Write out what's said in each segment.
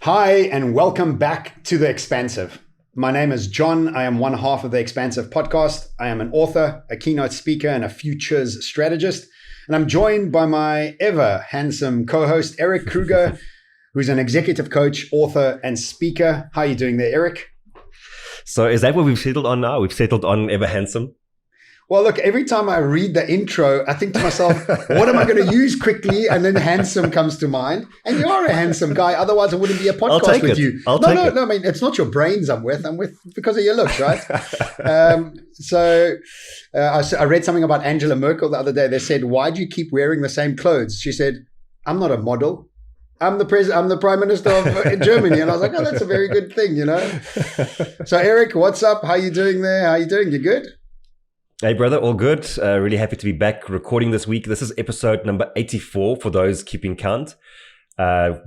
Hi, and welcome back to The Expansive. My name is John. I am one half of The Expansive podcast. I am an author, a keynote speaker, and a futures strategist. And I'm joined by my ever handsome co-host, Erik Kruger, who's an executive coach, author, and speaker. How are you doing there, Erik? So is that what we've settled on now? We've settled on ever handsome? Well, look, every time I read the intro, I think to myself, what am I going to use quickly? And then handsome comes to mind. And you are a handsome guy. Otherwise, it wouldn't be a podcast with you. No, I mean, it's not your brains I'm with. I'm with because of your looks, right? I read something about Angela Merkel the other day. They said, why do you keep wearing the same clothes? She said, I'm not a model. I'm the prime minister of Germany. And I was like, oh, that's a very good thing, you know? So, Erik, what's up? How you doing there? How you doing? You good? Hey, brother, all good. Really happy to be back recording this week. This is episode number 84 for those keeping count.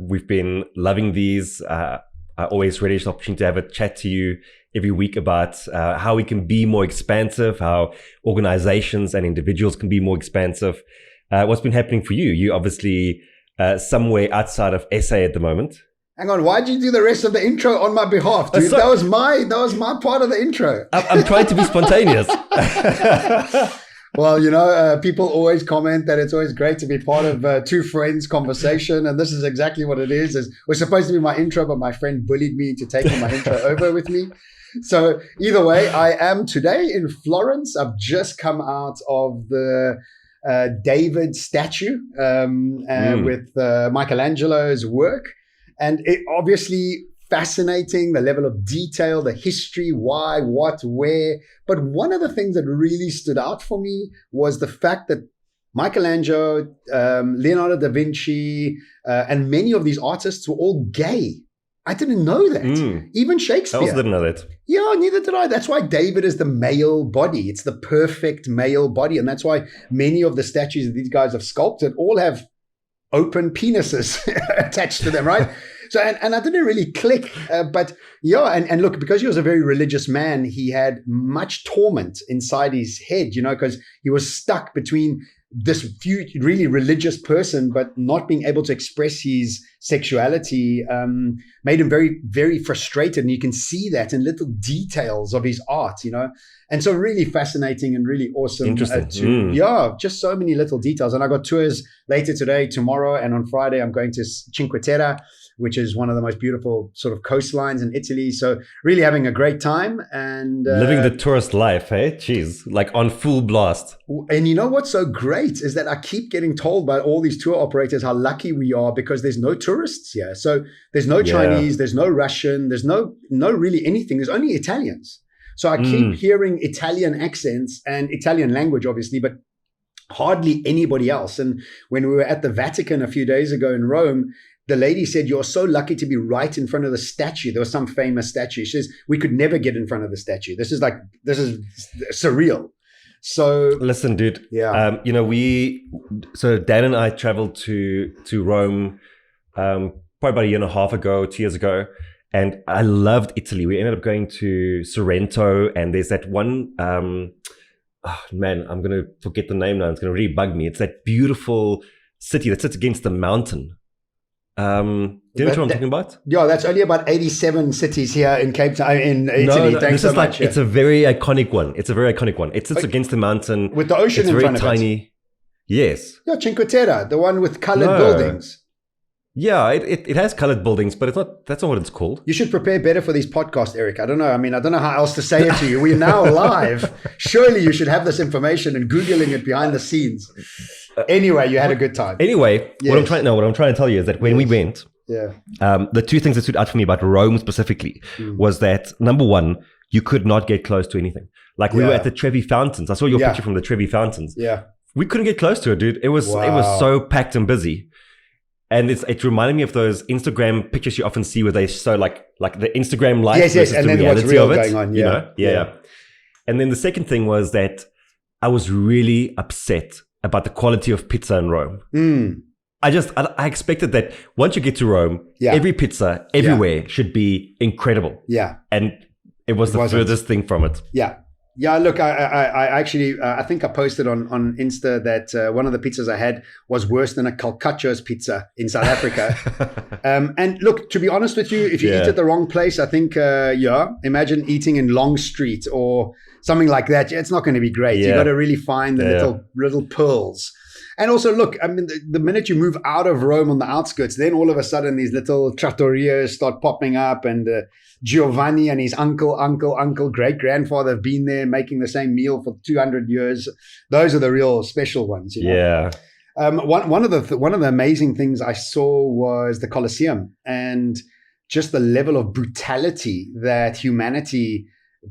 We've been loving these. I always relish the opportunity to have a chat to you every week about how we can be more expansive, how organizations and individuals can be more expansive. What's been happening for you? You obviously somewhere outside of SA at the moment. Hang on, why'd you do the rest of the intro on my behalf, dude? That was my part of the intro. I'm trying to be spontaneous. Well, you know, people always comment that it's always great to be part of two friends' conversation, and this is exactly what it is. It was supposed to be my intro, but my friend bullied me into taking my intro over with me. So either way, I am today in Florence. I've just come out of the David statue with Michelangelo's work. And it obviously fascinating, the level of detail, the history, why, what, where. But one of the things that really stood out for me was the fact that Michelangelo, Leonardo da Vinci, and many of these artists were all gay. I didn't know that. Even Shakespeare. I also didn't know that. Yeah, neither did I. That's why David is the male body. It's the perfect male body. And that's why many of the statues that these guys have sculpted all have open penises attached to them, right? So, and I didn't really click, but yeah, and look, because he was a very religious man, he had much torment inside his head, you know, because he was stuck between this really religious person, but not being able to express his sexuality made him very, very frustrated. And you can see that in little details of his art, you know. And so really fascinating and really awesome. Interesting. Yeah, just so many little details. And I got tours later today, tomorrow, and on Friday, I'm going to Cinque Terre, which is one of the most beautiful sort of coastlines in Italy. So really having a great time and living the tourist life, hey? Jeez, like on full blast. And you know what's so great is that I keep getting told by all these tour operators how lucky we are because there's no tourists here. So there's no Chinese, there's no Russian, there's no really anything. There's only Italians. So I keep hearing Italian accents and Italian language, obviously, but hardly anybody else. And when we were at the Vatican a few days ago in Rome, the lady said, you're so lucky to be right in front of the statue. There was some famous statue. She says, we could never get in front of the statue. This is surreal. So listen, dude. Yeah. So Dan and I traveled to Rome probably about a year and a half ago, 2 years ago. And I loved Italy. We ended up going to Sorrento, and there's that one, I'm going to forget the name now. It's going to really bug me. It's that beautiful city that sits against the mountain. Do you know what I'm talking about? Yeah, that's only about 87 cities here in Cape Town, in Italy. No, Thanks so much. It's a very iconic one. It sits against the mountain. With the ocean in front of it. It's very tiny. Yes. Yeah, Cinque Terre, the one with colored buildings. Yeah, it has colored buildings, but that's not what it's called. You should prepare better for these podcasts, Erik. I don't know. I mean, I don't know how else to say it to you. We're now live. Surely you should have this information and Googling it behind the scenes. Anyway, you had a good time. Anyway, yes. what I'm trying to tell you is that when we went, the two things that stood out for me about Rome specifically was that, number one, you could not get close to anything. Like we were at the Trevi Fountains. I saw your picture from the Trevi Fountains. Yeah. We couldn't get close to it, dude. It was so packed and busy. And it reminded me of those Instagram pictures you often see where they show like the Instagram life versus and the then what's reality real of it. Going on. You know? Yeah. And then the second thing was that I was really upset about the quality of pizza in Rome. I expected that once you get to Rome, every pizza everywhere should be incredible. Yeah. And it was the furthest thing from it. Yeah. Yeah, look, I actually, I think I posted on Insta that one of the pizzas I had was worse than a Calcaccio's pizza in South Africa. And look, to be honest with you, if you eat at the wrong place, I think, imagine eating in Long Street or something like that. It's not going to be great. You got to really find the little pearls. And also, look, I mean, the minute you move out of Rome on the outskirts, then all of a sudden these little trattorias start popping up, and Giovanni and his uncle, great-grandfather have been there making the same meal for 200 years. Those are the real special ones. You know? Yeah. One of the amazing things I saw was the Colosseum, and just the level of brutality that humanity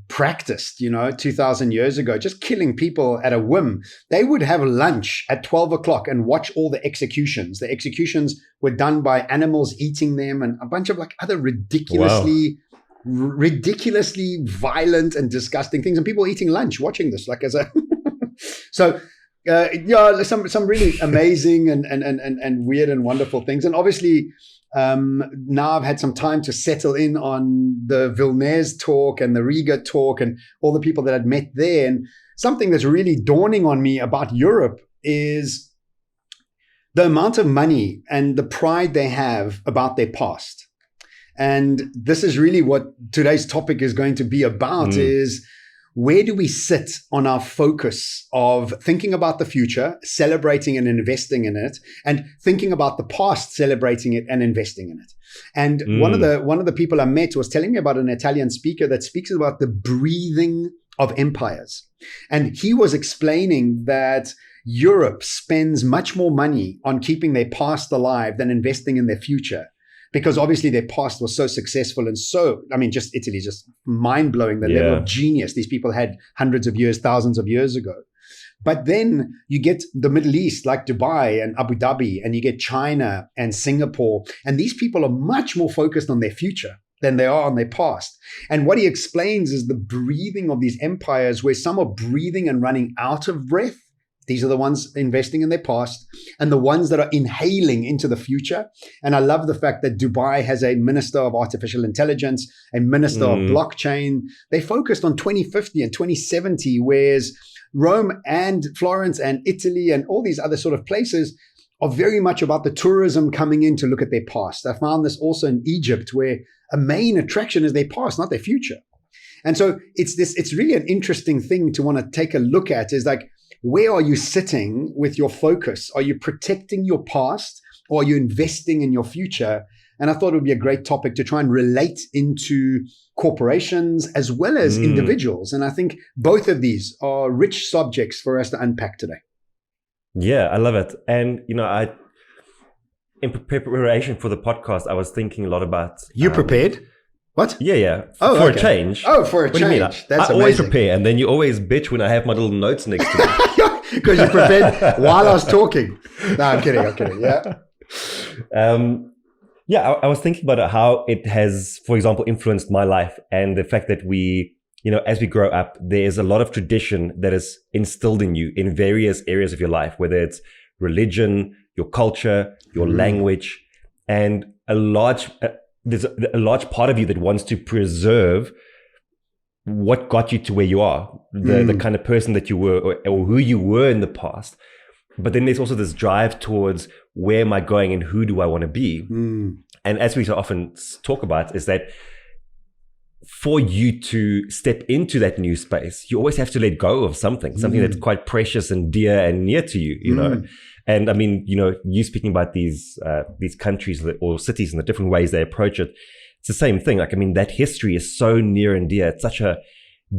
practiced, 2,000 years ago, just killing people at a whim. They would have lunch at 12 o'clock and watch all the executions. The executions were done by animals eating them and a bunch of like other ridiculously violent and disgusting things. And people eating lunch, watching this, like as a so. Some really amazing and weird and wonderful things. And obviously, now I've had some time to settle in on the Vilnius talk and the Riga talk and all the people that I'd met there. And something that's really dawning on me about Europe is the amount of money and the pride they have about their past. And this is really what today's topic is going to be about is, where do we sit on our focus of thinking about the future, celebrating and investing in it, and thinking about the past, celebrating it and investing in it? And one of the people I met was telling me about an Italian speaker that speaks about the breathing of empires. And he was explaining that Europe spends much more money on keeping their past alive than investing in their future. Because obviously their past was so successful and just Italy, just mind-blowing, the level of genius these people had hundreds of years, thousands of years ago. But then you get the Middle East, like Dubai and Abu Dhabi, and you get China and Singapore. And these people are much more focused on their future than they are on their past. And what he explains is the breathing of these empires, where some are breathing and running out of breath. These are the ones investing in their past, and the ones that are inhaling into the future. And I love the fact that Dubai has a minister of artificial intelligence, a minister of blockchain. They focused on 2050 and 2070, whereas Rome and Florence and Italy and all these other sort of places are very much about the tourism coming in to look at their past. I found this also in Egypt, where a main attraction is their past, not their future. And so it's really an interesting thing to want to take a look at, is like, where are you sitting with your focus? Are you protecting your past, or are you investing in your future? And I thought it would be a great topic to try and relate into corporations as well as individuals. And I think both of these are rich subjects for us to unpack today. Yeah, I love it. And, in preparation for the podcast, I was thinking a lot about... You prepared? What? Yeah. For a change. Oh, for a change. What do you mean? That's I always prepare, and then you always bitch when I have my little notes next to me. Because you prepared while I was talking. No, I'm kidding. Yeah. I was thinking about how it has, for example, influenced my life, and the fact that we, as we grow up, there's a lot of tradition that is instilled in you in various areas of your life, whether it's religion, your culture, your language, and there's a large part of you that wants to preserve what got you to where you are, the kind of person that you were, or who you were in the past. But then there's also this drive towards, where am I going and who do I want to be? And as we so often talk about, is that for you to step into that new space, you always have to let go of something that's quite precious and dear and near to you, you know? And I mean, you speaking about these countries or cities and the different ways they approach it, it's the same thing. Like, I mean, that history is so near and dear. It's such a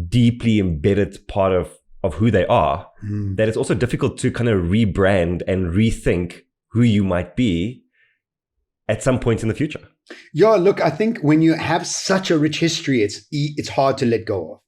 deeply embedded part of who they are that it's also difficult to kind of rebrand and rethink who you might be at some point in the future. Yeah, look, I think when you have such a rich history, it's hard to let go of.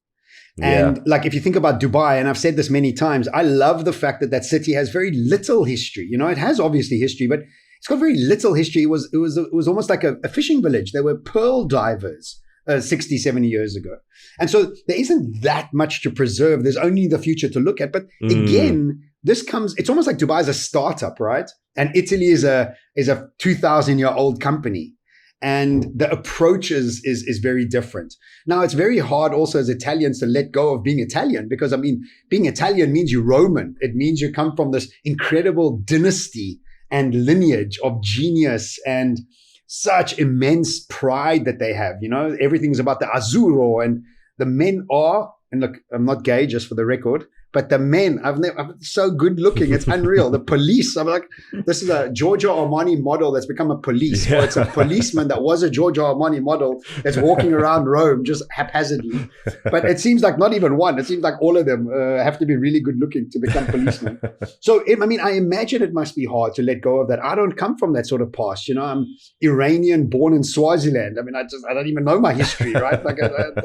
And like, if you think about Dubai, and I've said this many times, I love the fact that city has very little history. It has obviously history, but it's got very little history. It was almost like a fishing village. There were pearl divers 60, 70 years ago. And so there isn't that much to preserve. There's only the future to look at. But again, it's almost like Dubai is a startup, right? And Italy is a 2,000-year-old company. and the approach is very different. Now, it's very hard also as Italians to let go of being Italian, because I mean, being Italian means you're Roman. It means you come from this incredible dynasty and lineage of genius and such immense pride that they have. You know, everything's about the azzurro, and the men are, and look, I'm not gay, just for the record, but the men, I'm so good looking. It's unreal. The police, I'm like, this is a Giorgio Armani model that's become a police. Or it's a policeman that was a Giorgio Armani model that's walking around Rome just haphazardly. But it seems like not even one. It seems like all of them have to be really good looking to become policemen. So, I mean, I imagine it must be hard to let go of that. I don't come from that sort of past. You know, I'm Iranian, born in Swaziland. I mean, I don't even know my history, right? Like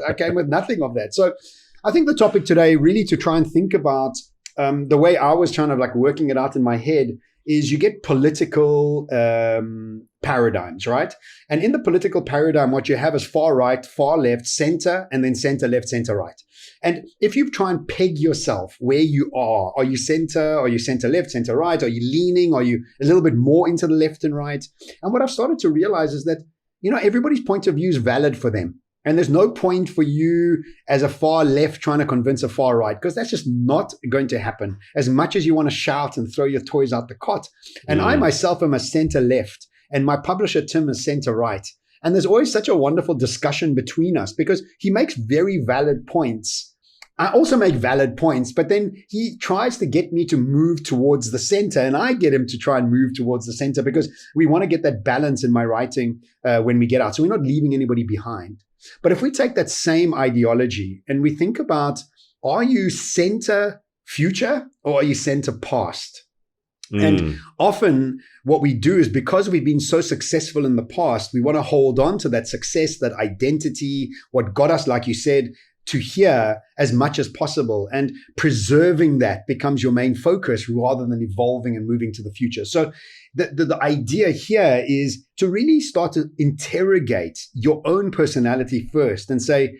I came with nothing of that. So I think the topic today, really to try and think about the way I was kind of like working it out in my head, is you get political paradigms, right? And in the political paradigm, what you have is far right, far left, center, and then center left, center right. And if you try and peg yourself where you are you center? Are you center left, center right? Are you leaning? Are you a little bit more into the left and right? And what I've started to realize is that, you know, everybody's point of view is valid for them. And there's no point for you as a far left trying to convince a far right, because that's just not going to happen, as much as you want to shout and throw your toys out the cot. And I myself am a center left, and my publisher Tim is center right. And there's always such a wonderful discussion between us, because he makes very valid points. I also make valid points, but then he tries to get me to move towards the center, and I get him to try and move towards the center, because we want to get that balance in my writing when we get out. So we're not leaving anybody behind. But if we take that same ideology and we think about, are you center future or are you center past? And often what we do is, because we've been so successful in the past, we want to hold on to that success, that identity, what got us, like you said, to here as much as possible. And preserving that becomes your main focus rather than evolving and moving to the future. So the idea here is to really start to interrogate your own personality first and say,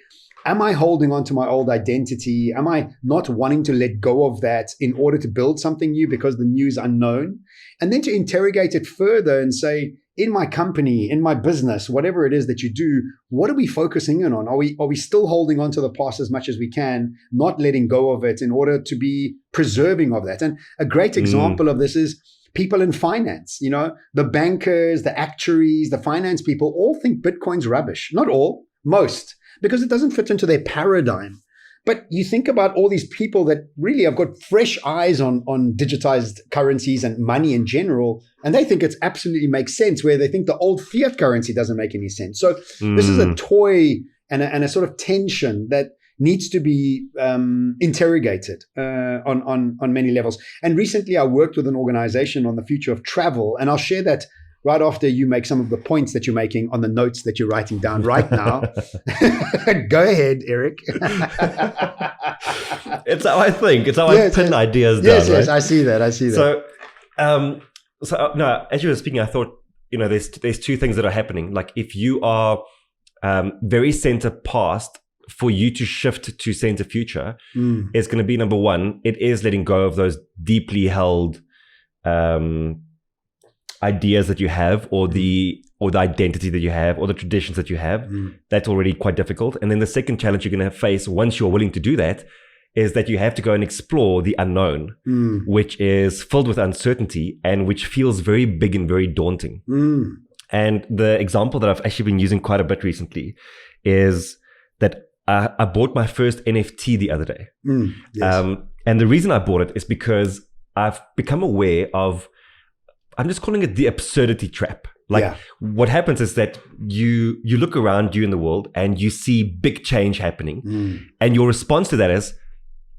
am I holding on to my old identity? Am I not wanting to let go of that in order to build something new because the new is unknown? And then to interrogate it further and say, in my company, in my business, whatever it is that you do, what are we focusing in on? Are we still holding on to the past as much as we can, not letting go of it in order to be preserving of that? And a great example of this is people in finance. You know, the bankers, the actuaries, the finance people all think Bitcoin's rubbish. Not all, most, because it doesn't fit into their paradigm. But you think about all these people that really have got fresh eyes on digitized currencies and money in general, and they think it absolutely makes sense, where they think the old fiat currency doesn't make any sense. So this is a toy and a sort of tension that needs to be interrogated on many levels. And recently I worked with an organization on the future of travel, and I'll share that right after you make some of the points that you're making on the notes that you're writing down right now. Go ahead, Erik. It's how I think. It's how I pin ideas down. Yes, right? I see that. So, no, as you were speaking, I thought, you know, there's two things that are happening. Like, if you are very center past, for you to shift to center future, it's going to be, number one, it is letting go of those deeply held ideas that you have, or the identity that you have, or the traditions that you have. That's already quite difficult. And then the second challenge you're going to face once you're willing to do that is that you have to go and explore the unknown, which is filled with uncertainty and which feels very big and very daunting. And the example that I've actually been using quite a bit recently is that I bought my first NFT the other day. Yes. And the reason I bought it is because I've become aware of, I'm just calling it the absurdity trap. Like, what happens is that you look around you in the world and you see big change happening, and your response to that is,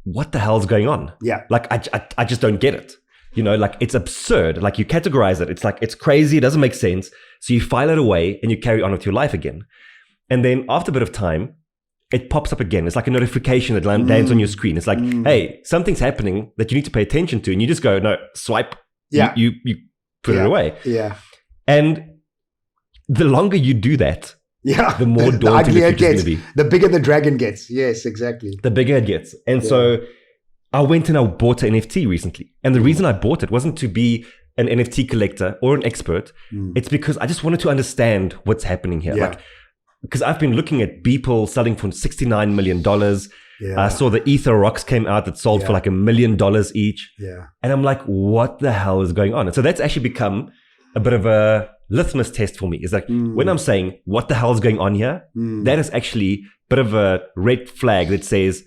what the hell's going on? Like, I just don't get it. You know, like, it's absurd. Like, you categorize it. It's like, it's crazy. It doesn't make sense. So you file it away and you carry on with your life again. And then after a bit of time, it pops up again. It's like a notification that lands on your screen. It's like, hey, something's happening that you need to pay attention to. And you just go, no, swipe. You put it away. And the longer you do that, the more daunting the future's going to be. The bigger the dragon gets. Yes, exactly. The bigger it gets. And so I went and I bought an NFT recently. And the reason I bought it wasn't to be an NFT collector or an expert, it's because I just wanted to understand what's happening here. Yeah. Like, because I've been looking at Beeple selling for $69 million. I saw the Ether Rocks came out that sold for like $1 million each. Yeah. And I'm like, what the hell is going on? And so that's actually become a bit of a litmus test for me. It's like when I'm saying what the hell is going on here, that is actually a bit of a red flag that says,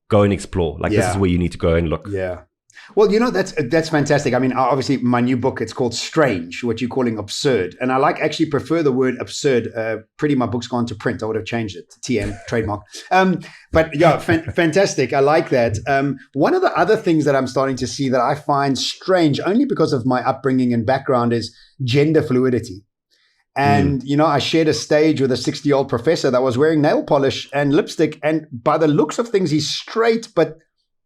go and explore. Like this is where you need to go and look. Yeah. Well, you know, that's fantastic. I mean, obviously my new book, it's called Strange, what you're calling absurd. And I actually prefer the word absurd. Pretty my book's gone to print. I would have changed it to TM, trademark. But yeah, fantastic. I like that. One of the other things that I'm starting to see that I find strange, only because of my upbringing and background, is gender fluidity. And, you know, I shared a stage with a 60-year-old professor that was wearing nail polish and lipstick. And by the looks of things, he's straight, but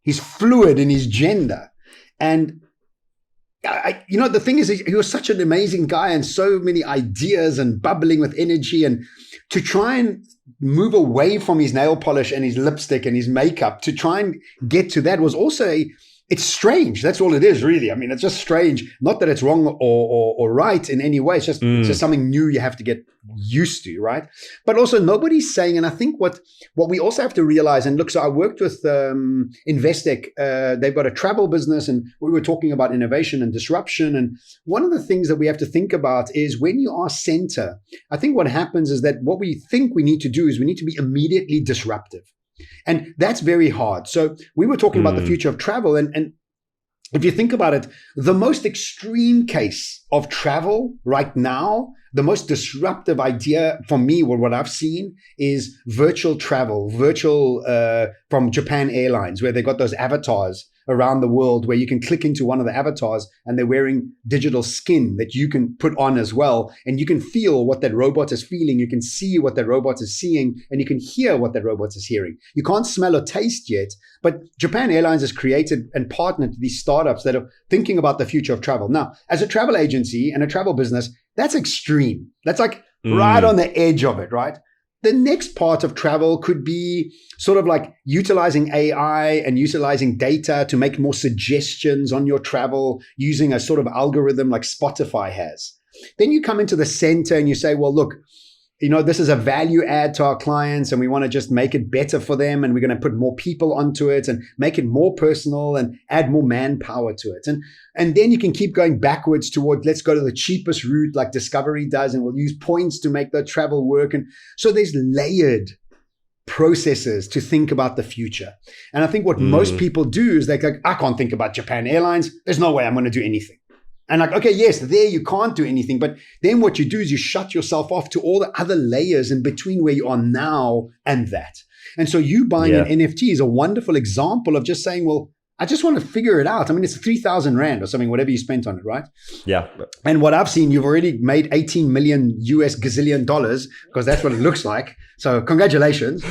he's fluid in his gender. And, you know, the thing is, he was such an amazing guy and so many ideas and bubbling with energy. And to try and move away from his nail polish and his lipstick and his makeup, to try and get to that was also it's strange. That's all it is, really. I mean, it's just strange. Not that it's wrong or right in any way. It's just something new you have to get used to, right? But also nobody's saying, and I think what we also have to realize, and look, so I worked with Investec. They've got a travel business, and we were talking about innovation and disruption. And one of the things that we have to think about is when you are center, I think what happens is that what we think we need to do is we need to be immediately disruptive. And that's very hard. So we were talking about the future of travel. And if you think about it, the most extreme case of travel right now, the most disruptive idea for me, or what I've seen, is virtual travel, from Japan Airlines, where they got those avatars around the world where you can click into one of the avatars and they're wearing digital skin that you can put on as well. And you can feel what that robot is feeling. You can see what that robot is seeing, and you can hear what that robot is hearing. You can't smell or taste yet, but Japan Airlines has created and partnered with these startups that are thinking about the future of travel. Now, as a travel agency and a travel business, that's extreme. That's like right on the edge of it, right? The next part of travel could be sort of like utilizing AI and utilizing data to make more suggestions on your travel using a sort of algorithm like Spotify has. Then you come into the center and you say, well, look, you know, this is a value add to our clients and we want to just make it better for them. And we're going to put more people onto it and make it more personal and add more manpower to it. And then you can keep going backwards toward, let's go to the cheapest route like Discovery does, and we'll use points to make the travel work. And so there's layered processes to think about the future. And I think what most people do is they're like, I can't think about Japan Airlines. There's no way I'm going to do anything. And like, okay, yes, there you can't do anything. But then what you do is you shut yourself off to all the other layers in between where you are now and that. And so you buying an NFT is a wonderful example of just saying, well, I just want to figure it out. I mean, it's 3,000 Rand or something, whatever you spent on it, right? Yeah. And what I've seen, you've already made 18 million US gazillion dollars, because that's what it looks like. So congratulations.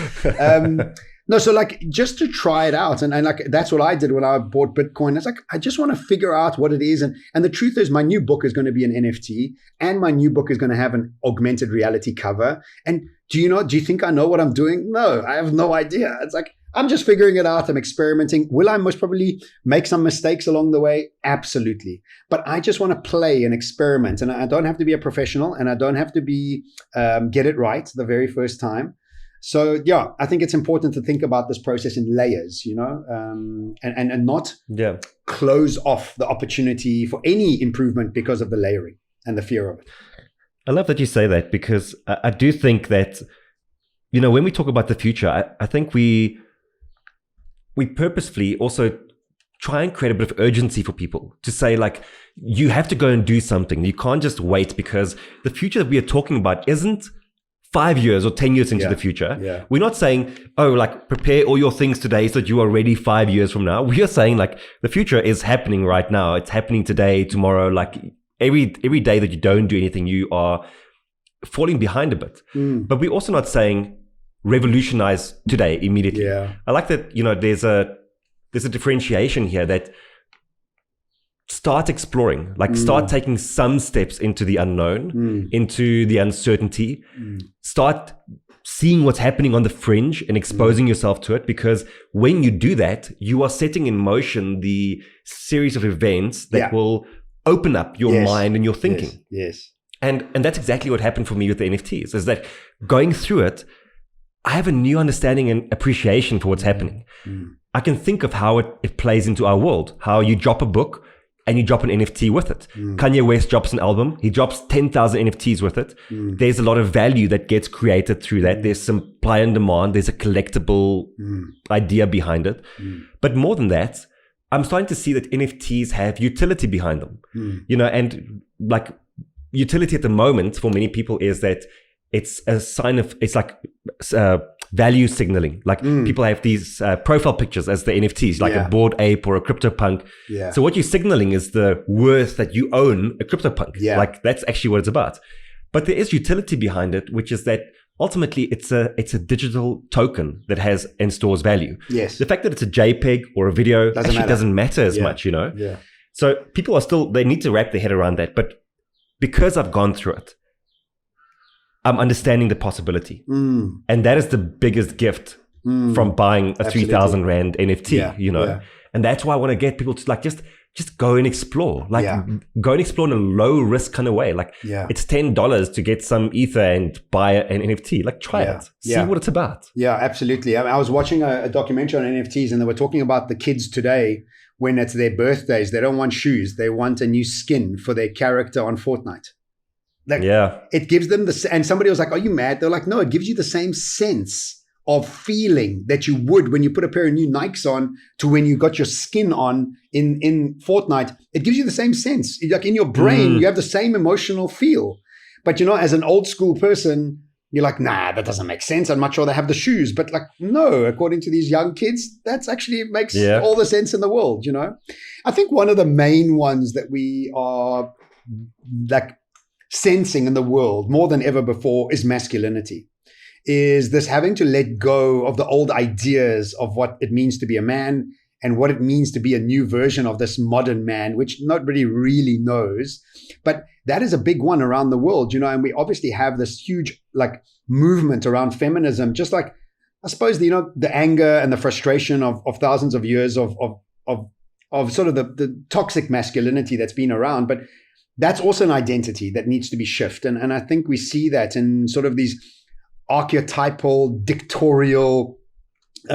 No, so like just to try it out. And like that's what I did when I bought Bitcoin. It's like, I just want to figure out what it is. And the truth is my new book is going to be an NFT, and my new book is going to have an augmented reality cover. And do you think I know what I'm doing? No, I have no idea. It's like, I'm just figuring it out. I'm experimenting. Will I most probably make some mistakes along the way? Absolutely. But I just want to play and experiment. And I don't have to be a professional, and I don't have to be get it right the very first time. So yeah, I think it's important to think about this process in layers, you know, and not close off the opportunity for any improvement because of the layering and the fear of it. I love that you say that, because I do think that, you know, when we talk about the future, I think we purposefully also try and create a bit of urgency for people to say, like, you have to go and do something. You can't just wait, because the future that we are talking about isn't 5 years or 10 years into the future. Yeah. We're not saying, oh, like, prepare all your things today so that you are ready 5 years from now. We are saying, like, the future is happening right now. It's happening today, tomorrow. Like, every day that you don't do anything, you are falling behind a bit. But we're also not saying revolutionize today immediately. Yeah. I like that, you know, there's a differentiation here, that start exploring, like start taking some steps into the unknown, into the uncertainty, start seeing what's happening on the fringe and exposing yourself to it. Because when you do that, you are setting in motion the series of events that will open up your mind and your thinking. Yes. And that's exactly what happened for me with the NFTs, is that going through it, I have a new understanding and appreciation for what's happening. I can think of how it plays into our world, how you drop a book and you drop an NFT with it. Kanye West drops an album, he drops 10,000 NFTs with it. There's a lot of value that gets created through that. There's supply and demand. There's a collectible idea behind it. But more than that, I'm starting to see that NFTs have utility behind them. You know, and like utility at the moment for many people is that it's a sign of, it's like value signaling. Like people have these profile pictures as the NFTs, like a Bored Ape or a CryptoPunk. So what you're signaling is the worth that you own a CryptoPunk. Like that's actually what it's about. But there is utility behind it, which is that ultimately it's a digital token that has and stores value. The fact that it's a JPEG or a video doesn't matter as much, you know? So people are still, they need to wrap their head around that. But because I've gone through it, I'm understanding the possibility. And that is the biggest gift from buying a 3,000 Rand NFT, you know? And that's why I want to get people to like, just go and explore, like go and explore in a low risk kind of way. Like it's $10 to get some ether and buy an NFT. Like try it, see what it's about. Yeah, absolutely. I was watching a documentary on NFTs and they were talking about the kids today when it's their birthdays. They don't want shoes. They want a new skin for their character on Fortnite. Like, it gives them and somebody was like, are you mad? They're like, no, it gives you the same sense of feeling that you would when you put a pair of new Nikes on to when you got your skin on in Fortnite. It gives you the same sense. Like in your brain, you have the same emotional feel. But you know, as an old school person, you're like, nah, that doesn't make sense. I'm not sure they have the shoes. But like, no, according to these young kids, that's actually makes all the sense in the world, you know? I think one of the main ones that we are like sensing in the world more than ever before is masculinity. Is this having to let go of the old ideas of what it means to be a man and what it means to be a new version of this modern man, which nobody really knows. But that is a big one around the world, you know, and we obviously have this huge like movement around feminism, just like, I suppose, you know, the anger and the frustration of thousands of years of sort of the toxic masculinity that's been around. But that's also an identity that needs to be shifted. And I think we see that in sort of these archetypal dictatorial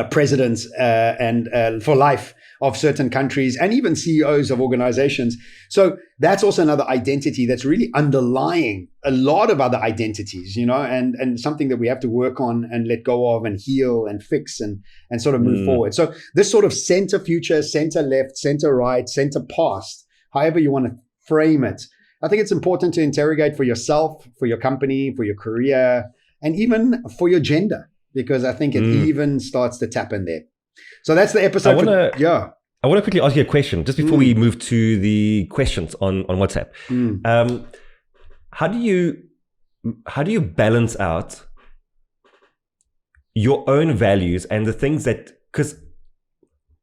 presidents and for life of certain countries and even CEOs of organizations. So that's also another identity that's really underlying a lot of other identities, you know, and something that we have to work on and let go of and heal and fix and sort of move forward. So this sort of center future, center left, center right, center past, however you want to frame it. I think it's important to interrogate for yourself, for your company, for your career, and even for your gender, because I think it even starts to tap in there. So that's the episode. I want to quickly ask you a question just before we move to the questions on WhatsApp. How do you balance out your own values and the things that, because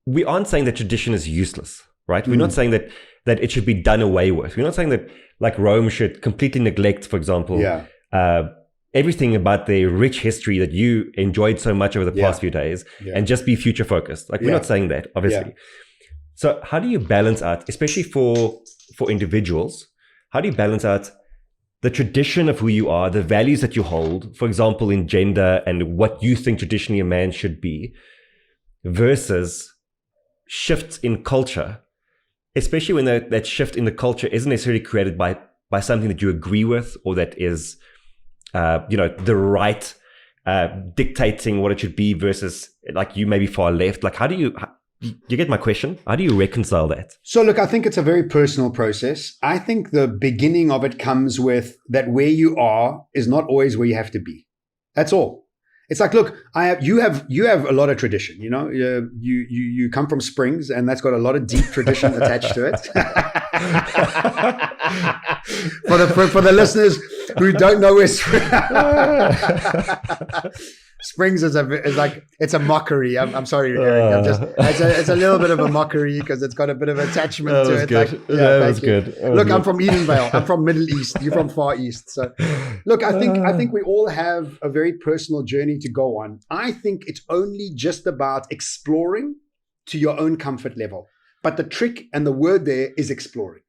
we aren't saying that tradition is useless, right? We're not saying that it should be done away with. We're not saying that like Rome should completely neglect, for example, everything about the rich history that you enjoyed so much over the past few days and just be future focused. Like we're not saying that, obviously. So how do you balance out, especially for individuals, how do you balance out the tradition of who you are, the values that you hold, for example, in gender and what you think traditionally a man should be, versus shifts in culture, especially when that shift in the culture isn't necessarily created by something that you agree with or that is, the right dictating what it should be versus like you may be far left. Like how do you get my question? How do you reconcile that? So look, I think it's a very personal process. I think the beginning of it comes with that where you are is not always where you have to be. That's all. It's like, look, you have a lot of tradition, you know, you come from Springs and that's got a lot of deep tradition attached to it. for the listeners who don't know where Springs is like, it's a mockery. I'm sorry, Erik. It's a little bit of a mockery because it's got a bit of attachment to it. Good. Like, that was good. Look, I'm from Edenvale. I'm from Middle East. You're from Far East. So, look, I think we all have a very personal journey to go on. I think it's only just about exploring to your own comfort level. But the trick and the word there is exploring.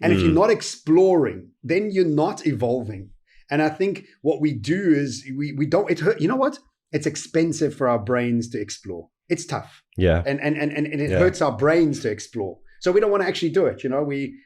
And if you're not exploring, then you're not evolving. And I think what we do is we don't, it hurt. You know what? It's expensive for our brains to explore. It's tough. Yeah. And it hurts our brains to explore. So we don't want to actually do it.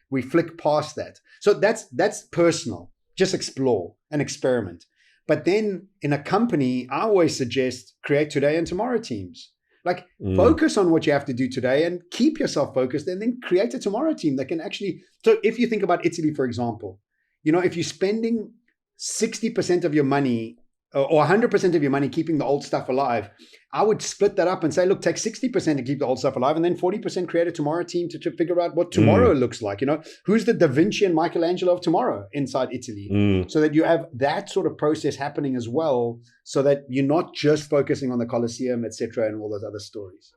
We flick past that. So that's personal. Just explore and experiment. But then in a company, I always suggest create today and tomorrow teams. Like focus on what you have to do today and keep yourself focused, and then create a tomorrow team that can actually. So if you think about Italy, for example, if you're spending 60% of your money or 100% of your money keeping the old stuff alive, I would split that up and say, look, take 60% to keep the old stuff alive, and then 40% create a tomorrow team to figure out what tomorrow looks like. Who's the Da Vinci and Michelangelo of tomorrow inside Italy, so that you have that sort of process happening as well, so that you're not just focusing on the Colosseum, etc., and all those other stories.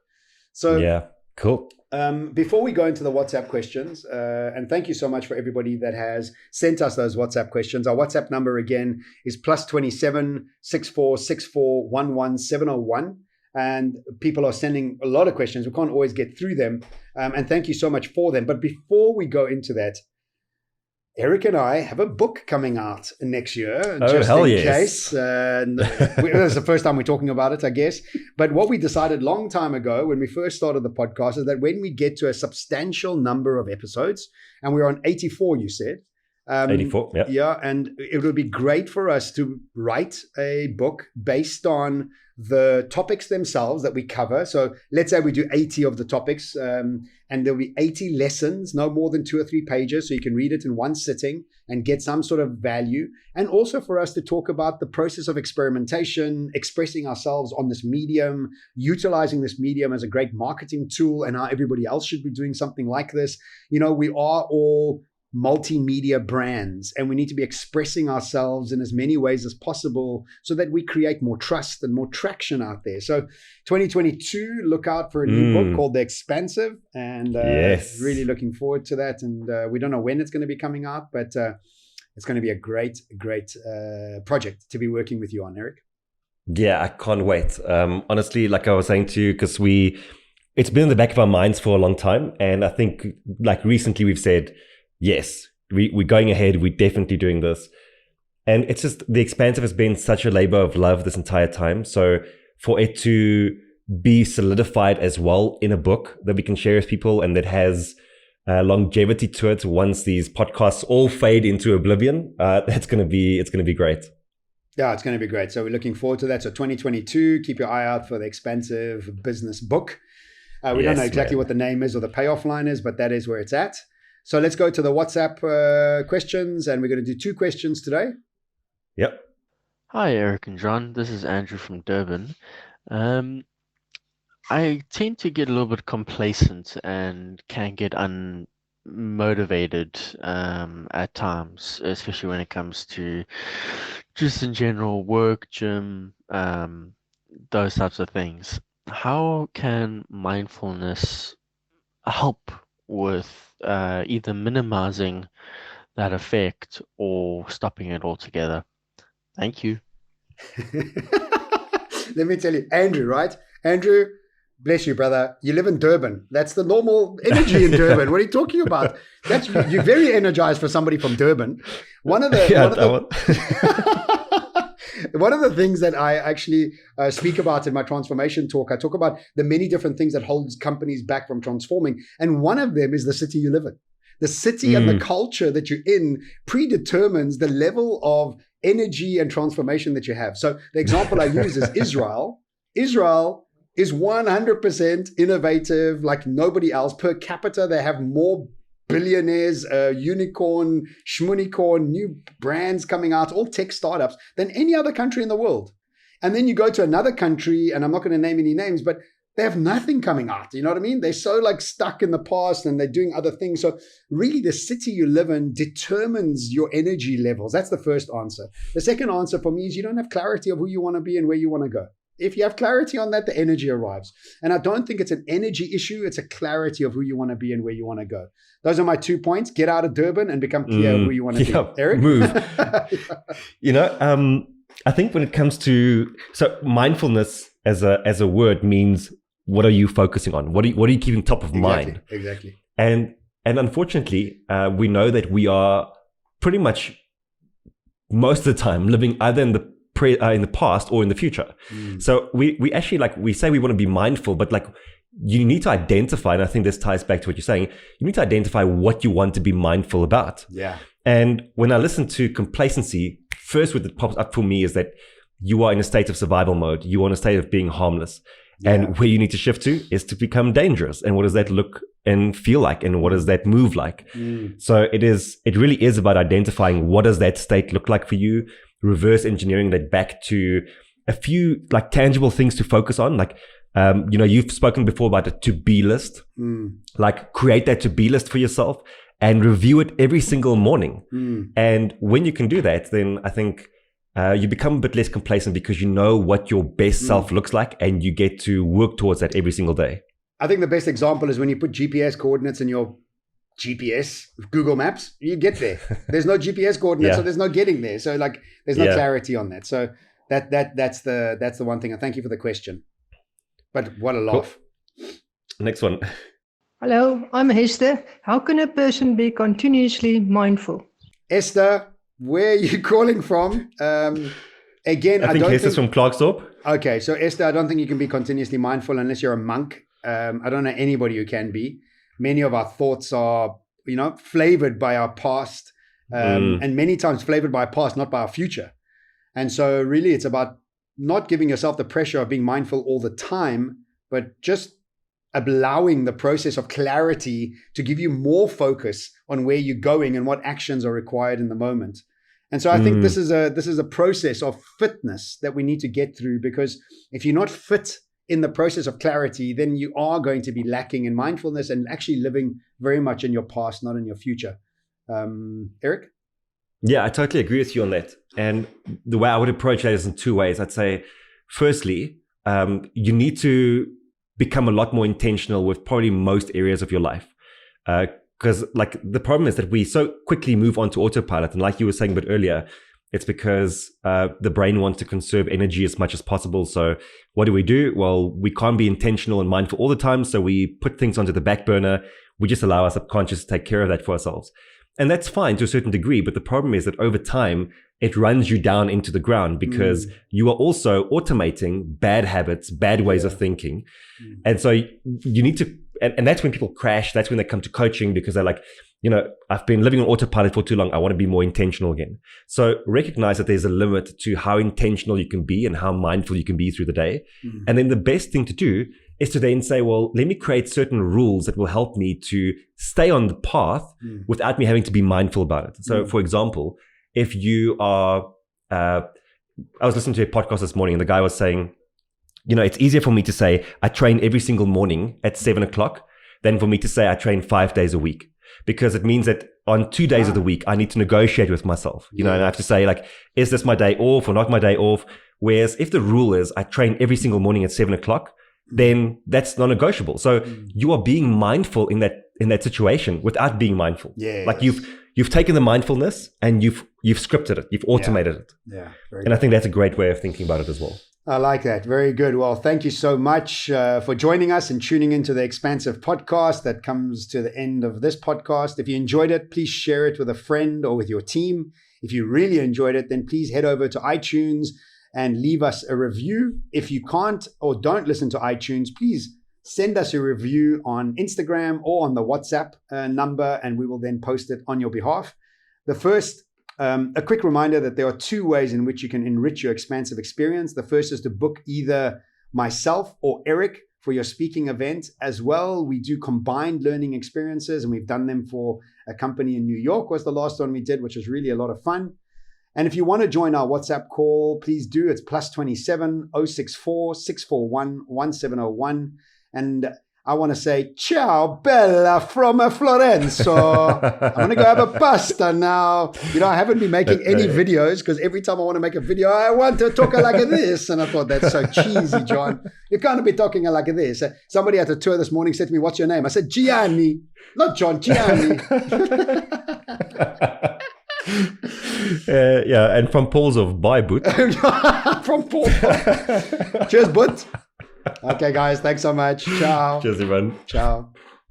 So yeah, cool. Before we go into the WhatsApp questions, and thank you so much for everybody that has sent us those WhatsApp questions. Our WhatsApp number again is +27 64 64 11 701. And people are sending a lot of questions. We can't always get through them. And thank you so much for them. But before we go into that, Erik and I have a book coming out next year. Oh, just hell in yes. case. This is the first time we're talking about it, I guess. But what we decided long time ago when we first started the podcast is that when we get to a substantial number of episodes, and we're on 84, you said. 84, yeah. Yeah, and it would be great for us to write a book based on the topics themselves that we cover. So let's say we do 80 of the topics, and there'll be 80 lessons, no more than 2 or 3 pages, so you can read it in one sitting and get some sort of value. And also for us to talk about the process of experimentation, expressing ourselves on this medium, utilizing this medium as a great marketing tool, and how everybody else should be doing something like this. We are all multimedia brands, and we need to be expressing ourselves in as many ways as possible so that we create more trust and more traction out there. So 2022, look out for a new book called The Expansive, and yes, really looking forward to that. And we don't know when it's going to be coming out, but it's going to be a great project to be working with you on, Erik. Yeah, I can't wait. Honestly, like I was saying to you, because it's been in the back of our minds for a long time, and I think like recently we've said, yes, we're going ahead. We're definitely doing this. And it's just, The Expansive has been such a labor of love this entire time. So for it to be solidified as well in a book that we can share with people, and that has longevity to it once these podcasts all fade into oblivion, it's going to be great. Yeah, it's going to be great. So we're looking forward to that. So 2022, keep your eye out for The Expansive business book. We don't know exactly what the name is or the payoff line is, but that is where it's at. So let's go to the WhatsApp questions, and we're going to do 2 questions today. Yep. Hi, Erik and John. This is Andrew from Durban. I tend to get a little bit complacent and can get unmotivated at times, especially when it comes to just in general work, gym, those types of things. How can mindfulness help with either minimizing that effect or stopping it altogether? Thank you. Let me tell you, Andrew, right? Andrew, bless you, brother. You live in Durban. That's the normal energy in Durban. What are you talking about? You're very energized for somebody from Durban. One of the things that I actually speak about in my transformation talk, I talk about the many different things that holds companies back from transforming. And one of them is the city you live in. The city and the culture that you're in predetermines the level of energy and transformation that you have. So the example I use is Israel. Israel is 100% innovative like nobody else. Per capita, they have more billionaires, unicorn, schmunicorn, new brands coming out, all tech startups, than any other country in the world. And then you go to another country, and I'm not going to name any names, but they have nothing coming out. You know what I mean? They're so like stuck in the past, and they're doing other things. So really the city you live in determines your energy levels. That's the first answer. The second answer for me is you don't have clarity of who you want to be and where you want to go. If you have clarity on that, the energy arrives. And I don't think it's an energy issue. It's a clarity of who you want to be and where you want to go. Those are my 2 points. Get out of Durban and become clear who you want to be. Erik? Move. I think when it comes to, so mindfulness as a word means, what are you focusing on? What are you keeping top of mind? Exactly. And And unfortunately, we know that we are pretty much most of the time living either in the past or in the future. So we actually we say we want to be mindful, but you need to identify, and I think this ties back to what you're saying, you need to identify what you want to be mindful about. Yeah. And when I listen to complacency, first what that pops up for me is that you are in a state of survival mode. You are in a state of being harmless. Yeah. And where you need to shift to is to become dangerous. And what does that look and feel like? And what does that move like? So it really is about identifying what does that state look like for you, reverse engineering that back to a few tangible things to focus on. You've spoken before about a to-be list. Create that to-be list for yourself and review it every single morning. And when you can do that, then I think you become a bit less complacent because you know what your best self looks like and you get to work towards that every single day. I think the best example is when you put GPS coordinates in your GPS, Google Maps, you get there. There's no GPS coordinates, so there's no getting there. So there's no clarity on that. So that's the one thing. And thank you for the question. But what a laugh. Cool. Next one. Hello, I'm Hester. How can a person be continuously mindful? Esther, where are you calling from? Again, I think Hester's from Klerksdorp. Okay, so Esther, I don't think you can be continuously mindful unless you're a monk. I don't know anybody who can be. Many of our thoughts are, flavored by our past, and many times flavored by our past, not by our future. And so really it's about not giving yourself the pressure of being mindful all the time, but just allowing the process of clarity to give you more focus on where you're going and what actions are required in the moment. And so I think this is a process of fitness that we need to get through, because if you're not fit in the process of clarity, then you are going to be lacking in mindfulness and actually living very much in your past, not in your future. Erik? Yeah, I totally agree with you on that. And the way I would approach that is in two ways. I'd say, firstly, you need to become a lot more intentional with probably most areas of your life. Because the problem is that we so quickly move on to autopilot. And like you were saying a bit earlier, it's because the brain wants to conserve energy as much as possible. So what do? Well, we can't be intentional and mindful all the time. So we put things onto the back burner. We just allow our subconscious to take care of that for ourselves. And that's fine to a certain degree. But the problem is that over time, it runs you down into the ground because you are also automating bad habits, bad ways of thinking. And so you need to, and that's when people crash. That's when they come to coaching because they're like, I've been living on autopilot for too long. I want to be more intentional again. So recognize that there's a limit to how intentional you can be and how mindful you can be through the day. And then the best thing to do is to then say, well, let me create certain rules that will help me to stay on the path without me having to be mindful about it. So for example, if you are, I was listening to a podcast this morning and the guy was saying, it's easier for me to say I train every single morning at 7:00 than for me to say I train 5 days a week, because it means that on 2 days of the week, I need to negotiate with myself, and I have to say is this my day off or not my day off? Whereas if the rule is I train every single morning at 7:00, then that's non-negotiable. So you are being mindful in that situation without being mindful. You've taken the mindfulness and you've scripted it, you've automated it. Yeah. And I think that's a great way of thinking about it as well. I like that. Very good. Well, thank you so much for joining us and tuning into the Expansive podcast. That comes to the end of this podcast. If you enjoyed it, please share it with a friend or with your team. If you really enjoyed it, then please head over to iTunes and leave us a review. If you can't or don't listen to iTunes, please send us a review on Instagram or on the WhatsApp number, and we will then post it on your behalf. The first, a quick reminder that there are two ways in which you can enrich your expansive experience. The first is to book either myself or Erik for your speaking event as well. We do combined learning experiences, and we've done them for a company in New York was the last one we did, which was really a lot of fun. And if you want to join our WhatsApp call, please do. It's +27 064 641 1701. And I want to say, ciao, Bella from Florenzo. I'm going to go have a pasta now. I haven't been making any videos because every time I want to make a video, I want to talk like this. And I thought, that's so cheesy, John. You can't be talking like this. Somebody at the tour this morning said to me, what's your name? I said, Gianni. Not John, Gianni. And from Paul's of Bye Boot. From Paul. Cheers, Boot. Okay, guys. Thanks so much. Ciao. Cheers, everyone. Ciao.